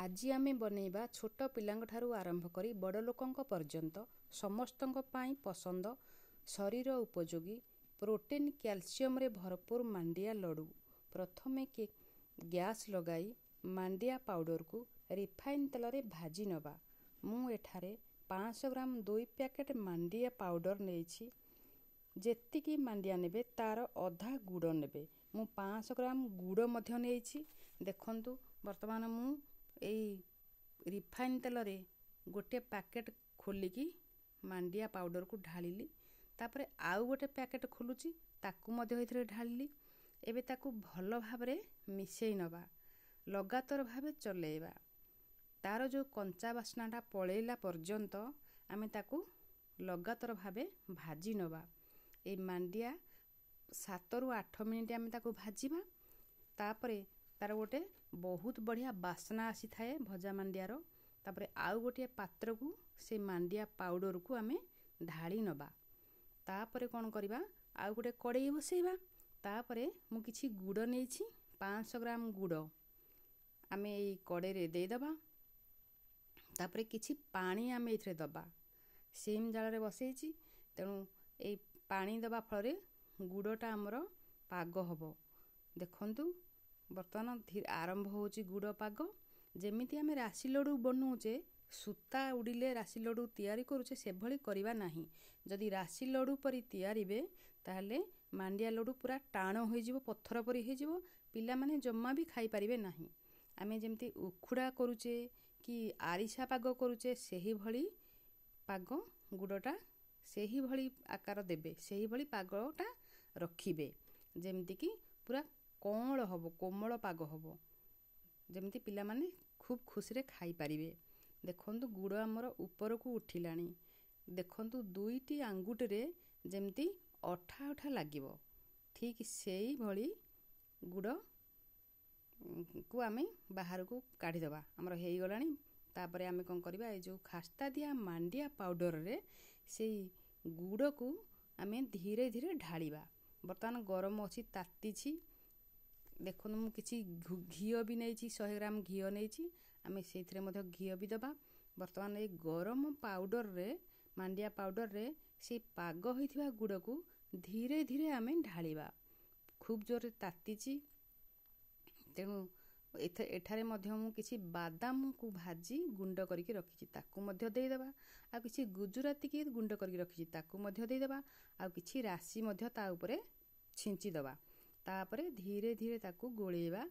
आज आमे बनैबा छोट पिलांक ठारू आरंभ करी बड़ लोकंक पर्यंत समस्तंक पाई पसंद शरीर उपयोगी प्रोटीन कैल्शियम रे भरपूर मांडिया लडू। प्रथमे के गैस लगाई मांडिया पाउडर को रिफाइन तेल रे भाजी नबा। मु एठारे 500 ग्राम 2 पैकेट मांडिया पाउडर नेछि। जेतिकी मांडिया नेबे तार अधा गुड़ नेबे। मु 500 ग्राम गुड़ मध्य नेछि। देखंतु वर्तमान मु एई रिफाइन तेल रे गोटे पैकेट खोलिकी मांडिया पाउडर को ढालिली। तापरे आउ गोटे पैकेट खोलुची ताकू मध्य एथिरे ढालिली। एबे ताकू भल भाबरे मिसेई नबा। लगातार भाबे चलेइबा। तार जो कंचा बास्नाटा पळेला पर्यंत आमे ताकू लगातार भाबे भाजी नबा। ए मांडिया 7 रु 8 मिनिट आमे ताकू भाजीबा। तापरे तार गोटे बहुत बढ़िया बास्ना आसी थाए भजा मांडियार। तापरे आउ गोटे पात्र को से मांडिया पाउडर को आमे ढाली नबा। तापरे कोन करिबा आउ गोटे कड़ाई बसेइबा। तापरे मु किछि गुड़ नेछि 500 ग्राम गुड़ आमे एई कड़ाई रे दे दबा। तापरे किछि पानी आमे इथरे दबा। सेम जाल रे बसेइछि तेनु एई पानी दबा फळे गुड़टा हमर पाग हबो। देखंतु वर्तमान आरंभ होची गुड़ पाग। जेमिति आमे राशि लडू बनौचे सूता उड़िले राशि लडू तैयारी करूचे से भली करिबा नाही। जदि राशि लडू परी तैयारीबे ताहले मांडिया लडू पूरा टाण होई जिवो पत्थर परी हे जिवो। पिला माने जम्मा भी खाई परिबे नाही। आमे जेमिति उखुडा करूचे कि आरिसा पाग करूचे सेही भली पाग गुड़टा सेही भली आकार देबे। सेही भली पागटा रखिबे जेमिति कि पूरा कोमल हबो कोमल पाग हबो। जेमिति पिला माने खूब खुशी रे खाई परिबे। देखंतु गुड़ हमर ऊपर को उठिलानी। देखंतु दुईटी आंगुट रे जेमिति अठा अठा लागिवो। ठीक सेही भली गुड़ को आमे बाहर को काढी दबा। हमर हेई गलानी। तापरे आमे कोन करबा ए जो खास्ता दिया मांडिया पाउडर रे सेई गुड़ को आमे धीरे धीरे ढालिबा। वर्तमान गरम अछि ताती छी। देखो मु किछि घिओ भी नेछि 100 ग्राम घिओ नेछि। आमे सेथिरे मध्य घिओ भी दबा। वर्तमान ए गरम पाउडर रे मांडिया पाउडर रे से पाग होइथिबा गुड़ को धीरे धीरे आमे ढालिबा। खूब जोर ताती छी। तेनु एठारे मध्य मु किछि बादाम को भाजी गुंड करिके रखिछि ताकू मध्य देई दबा। आ किछि गुजराती के गुंड करिके रखिछि ताकू मध्य देई दबा। आ किछि राशि मध्य ता ऊपरे छिंची दबा। तापरे धीरे धीरे ताकू गोळेबा।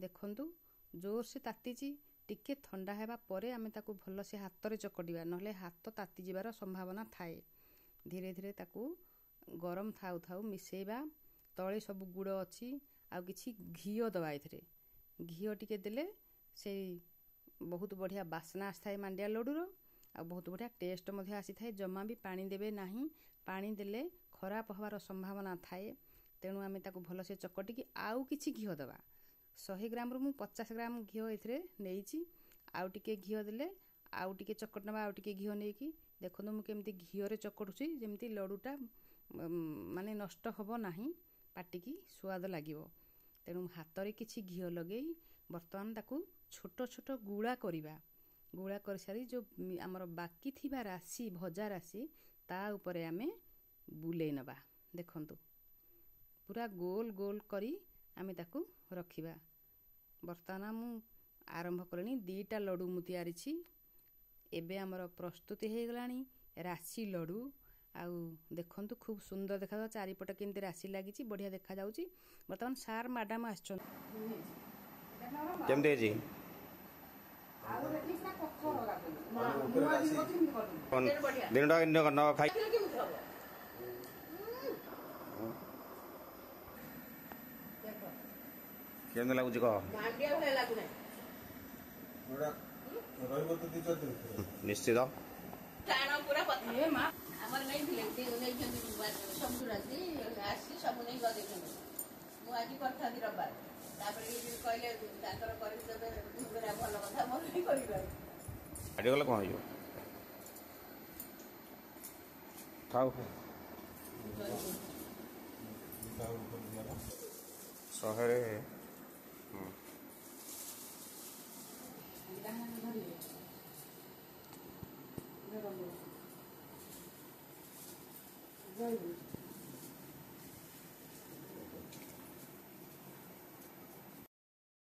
देखंतु जोर से तातीची टिके ठंडा हेबा परे आमे ताकू भलो से हाथ रे चकटिबा नहले हाथ ताती जिबार संभावना थाए। धीरे धीरे ताकू गरम थाउ थाउ मिसेइबा। तळे सब गुड़ अछि आ किछि घिओ दबा। इथरे घिओ टिके देले से बहुत बढ़िया बास्ना आस्थाय मांडिया लडूर आ बहुत बढ़िया टेस्ट मध्ये आसी थाए। जम्मा भी पानी देबे नाही। पानी देले खराब हबार संभावना थाए। तेणु आमे ताकू भलो से चकटिकी आउ किछि घिओ दबा। 100 ग्राम रु मु 50 ग्राम घिओ एथरे नेइछि। आउ टिके घिओ देले आउ टिके चकट नबा। आउ टिके घिओ नेकी देखनु मु केमति घिओ रे चकटुछि जेमति लडूटा माने नष्ट हबो नाही। पाटिकी स्वाद लागिवो। तेणु हाथ रे किछि घिओ लगेई वर्तमान ताकू छोट छोट गुळा करिबा। गुळा कर सारी जो हमर बाकी थिबा राशि भजा राशि ता ऊपरे आमे बुलेई नबा। देखंतु पूरा गोल गोल करी आमे ताकू रखिबा। वर्तमान मु आरंभ करनी 2टा लडू मु तयारी छी। एबे हमर प्रस्तुति हे गलानी राशि लडू। आउ देखंतु खूब सुंदर देखा जा चारिपट केमते राशि लागी छी बढ़िया देखा जाउची। वर्तमान सार मैडम आछन केमते जी आउ रेडी सा कखर लगा कोन दिनडा न खाई केमते लागुची कह मांडिया भले लागु नै ओडा रहइबो त 2-4 दिन निश्चित टाण पूरा ए मा हमर नै भिले नै जंदी सब राशि आसी सब नै गदे छन। मु आज करथा दि रबार तापरे ये कहले ताकर करि देबे दुगरा भलो कथा मोर नै करिबा। आडी गला कोन होइयो खाओ शहरे ଜୟ ଗୁରୁ।